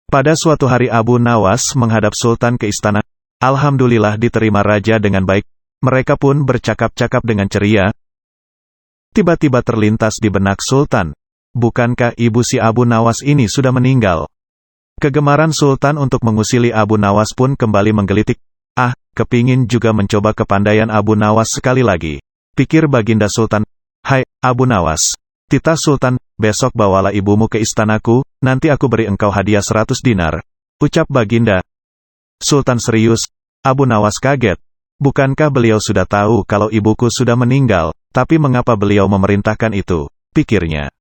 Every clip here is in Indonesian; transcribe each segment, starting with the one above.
Pada suatu hari Abu Nawas menghadap Sultan ke istana. Alhamdulillah diterima raja dengan baik. Mereka pun bercakap-cakap dengan ceria. Tiba-tiba terlintas di benak Sultan, bukankah ibu si Abu Nawas ini sudah meninggal? Kegemaran Sultan untuk mengusili Abu Nawas pun kembali menggelitik. Kepingin juga mencoba kepandaian Abu Nawas sekali lagi. Pikir Baginda Sultan. Hai, Abu Nawas. Titah Sultan, besok bawalah ibumu ke istanaku, nanti aku beri engkau hadiah 100 dinar. Ucap Baginda. Sultan serius. Abu Nawas kaget. Bukankah beliau sudah tahu kalau ibuku sudah meninggal, tapi mengapa beliau memerintahkan itu, pikirnya.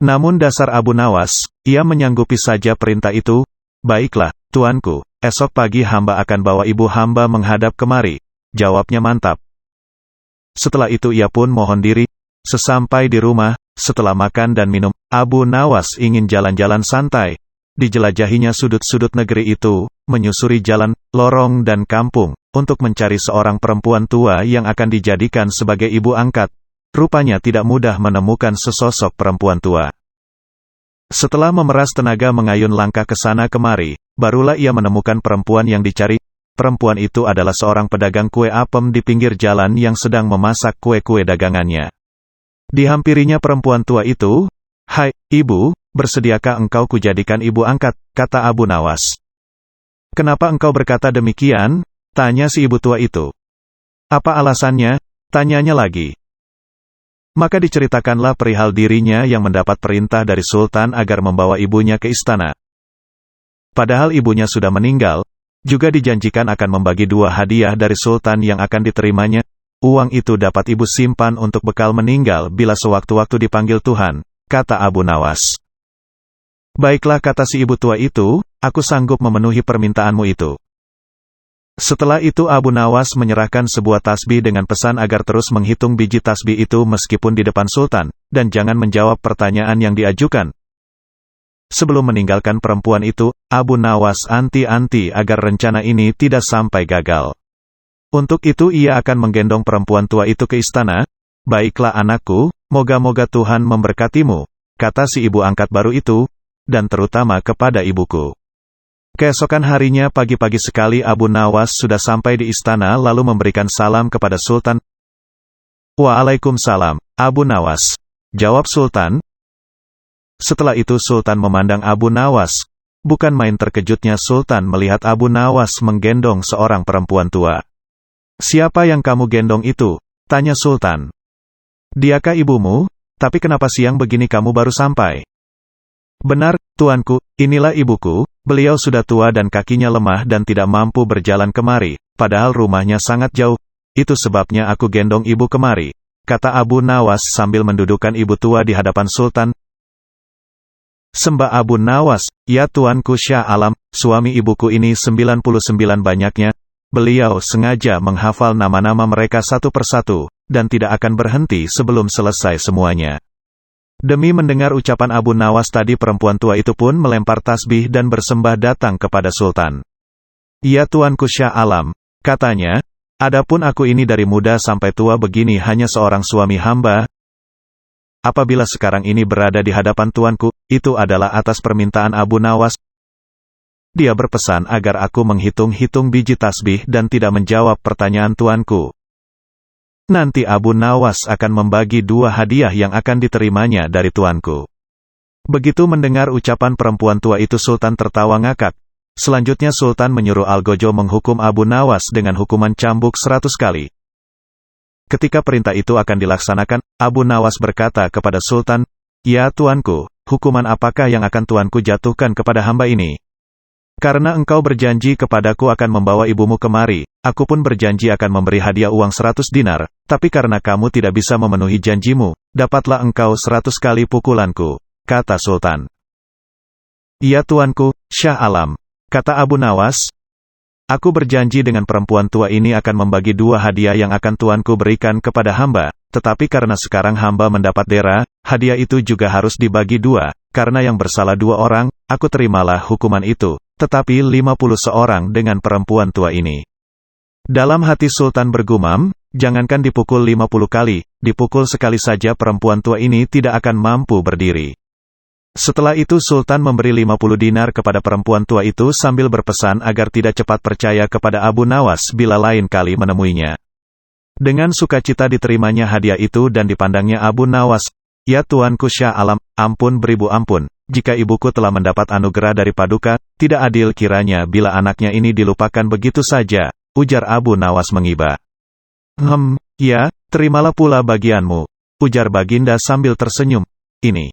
Namun dasar Abu Nawas, ia menyanggupi saja perintah itu. Baiklah, tuanku, esok pagi hamba akan bawa ibu hamba menghadap kemari. Jawabnya mantap. Setelah itu ia pun mohon diri. Sesampai di rumah, setelah makan dan minum, Abu Nawas ingin jalan-jalan santai. Dijelajahinya sudut-sudut negeri itu, menyusuri jalan, lorong dan kampung, untuk mencari seorang perempuan tua yang akan dijadikan sebagai ibu angkat. Rupanya tidak mudah menemukan sesosok perempuan tua. Setelah memeras tenaga mengayun langkah ke sana kemari, barulah ia menemukan perempuan yang dicari. Perempuan itu adalah seorang pedagang kue apem di pinggir jalan yang sedang memasak kue-kue dagangannya. Dihampirinya perempuan tua itu. Hai, ibu, bersediakah engkau kujadikan ibu angkat, kata Abu Nawas. Kenapa engkau berkata demikian? Tanya si ibu tua itu. Apa alasannya? Tanyanya lagi. Maka diceritakanlah perihal dirinya yang mendapat perintah dari Sultan agar membawa ibunya ke istana. Padahal ibunya sudah meninggal, juga dijanjikan akan membagi 2 hadiah dari Sultan yang akan diterimanya. Uang itu dapat ibu simpan untuk bekal meninggal bila sewaktu-waktu dipanggil Tuhan, kata Abu Nawas. Baiklah, kata si ibu tua itu, aku sanggup memenuhi permintaanmu itu. Setelah itu Abu Nawas menyerahkan sebuah tasbih dengan pesan agar terus menghitung biji tasbih itu meskipun di depan Sultan, dan jangan menjawab pertanyaan yang diajukan. Sebelum meninggalkan perempuan itu, Abu Nawas anti-anti agar rencana ini tidak sampai gagal. Untuk itu ia akan menggendong perempuan tua itu ke istana. Baiklah anakku, moga-moga Tuhan memberkatimu, kata si ibu angkat baru itu, dan terutama kepada ibuku. Keesokan harinya pagi-pagi sekali Abu Nawas sudah sampai di istana lalu memberikan salam kepada Sultan. Waalaikumsalam, Abu Nawas, jawab Sultan. Setelah itu Sultan memandang Abu Nawas. Bukan main terkejutnya Sultan melihat Abu Nawas menggendong seorang perempuan tua. Siapa yang kamu gendong itu? Tanya Sultan. Diakah ibumu? Tapi kenapa siang begini kamu baru sampai? Benar, tuanku, inilah ibuku. Beliau sudah tua dan kakinya lemah dan tidak mampu berjalan kemari, padahal rumahnya sangat jauh. Itu sebabnya aku gendong ibu kemari, kata Abu Nawas sambil mendudukkan ibu tua di hadapan Sultan. Sembah Abu Nawas, ya tuanku Syah Alam, suami ibuku ini 99 banyaknya. Beliau sengaja menghafal nama-nama mereka satu persatu, dan tidak akan berhenti sebelum selesai semuanya. Demi mendengar ucapan Abu Nawas tadi perempuan tua itu pun melempar tasbih dan bersembah datang kepada Sultan. Ya tuanku Syah Alam, katanya, adapun aku ini dari muda sampai tua begini hanya seorang suami hamba. Apabila sekarang ini berada di hadapan tuanku, itu adalah atas permintaan Abu Nawas. Dia berpesan agar aku menghitung-hitung biji tasbih dan tidak menjawab pertanyaan tuanku. Nanti Abu Nawas akan membagi 2 hadiah yang akan diterimanya dari tuanku. Begitu mendengar ucapan perempuan tua itu Sultan tertawa ngakak. Selanjutnya Sultan menyuruh Algojo menghukum Abu Nawas dengan hukuman cambuk 100 kali. Ketika perintah itu akan dilaksanakan, Abu Nawas berkata kepada Sultan, Ya tuanku, hukuman apakah yang akan tuanku jatuhkan kepada hamba ini? Karena engkau berjanji kepadaku akan membawa ibumu kemari, aku pun berjanji akan memberi hadiah uang 100 dinar, tapi karena kamu tidak bisa memenuhi janjimu, dapatlah engkau 100 kali pukulanku, kata Sultan. Ya tuanku, Syah Alam, kata Abu Nawas, aku berjanji dengan perempuan tua ini akan membagi 2 hadiah yang akan tuanku berikan kepada hamba, tetapi karena sekarang hamba mendapat dera, hadiah itu juga harus dibagi 2, karena yang bersalah 2 orang, aku terimalah hukuman itu. Tetapi 50 seorang dengan perempuan tua ini. Dalam hati Sultan bergumam, jangankan dipukul 50 kali, dipukul sekali saja perempuan tua ini tidak akan mampu berdiri. Setelah itu Sultan memberi 50 dinar kepada perempuan tua itu sambil berpesan agar tidak cepat percaya kepada Abu Nawas bila lain kali menemuinya. Dengan sukacita diterimanya hadiah itu dan dipandangnya Abu Nawas, "Ya Tuanku Syah Alam, ampun beribu ampun, jika ibuku telah mendapat anugerah dari Paduka, tidak adil kiranya bila anaknya ini dilupakan begitu saja," ujar Abu Nawas mengiba. Ya, terimalah pula bagianmu," ujar Baginda sambil tersenyum. Ini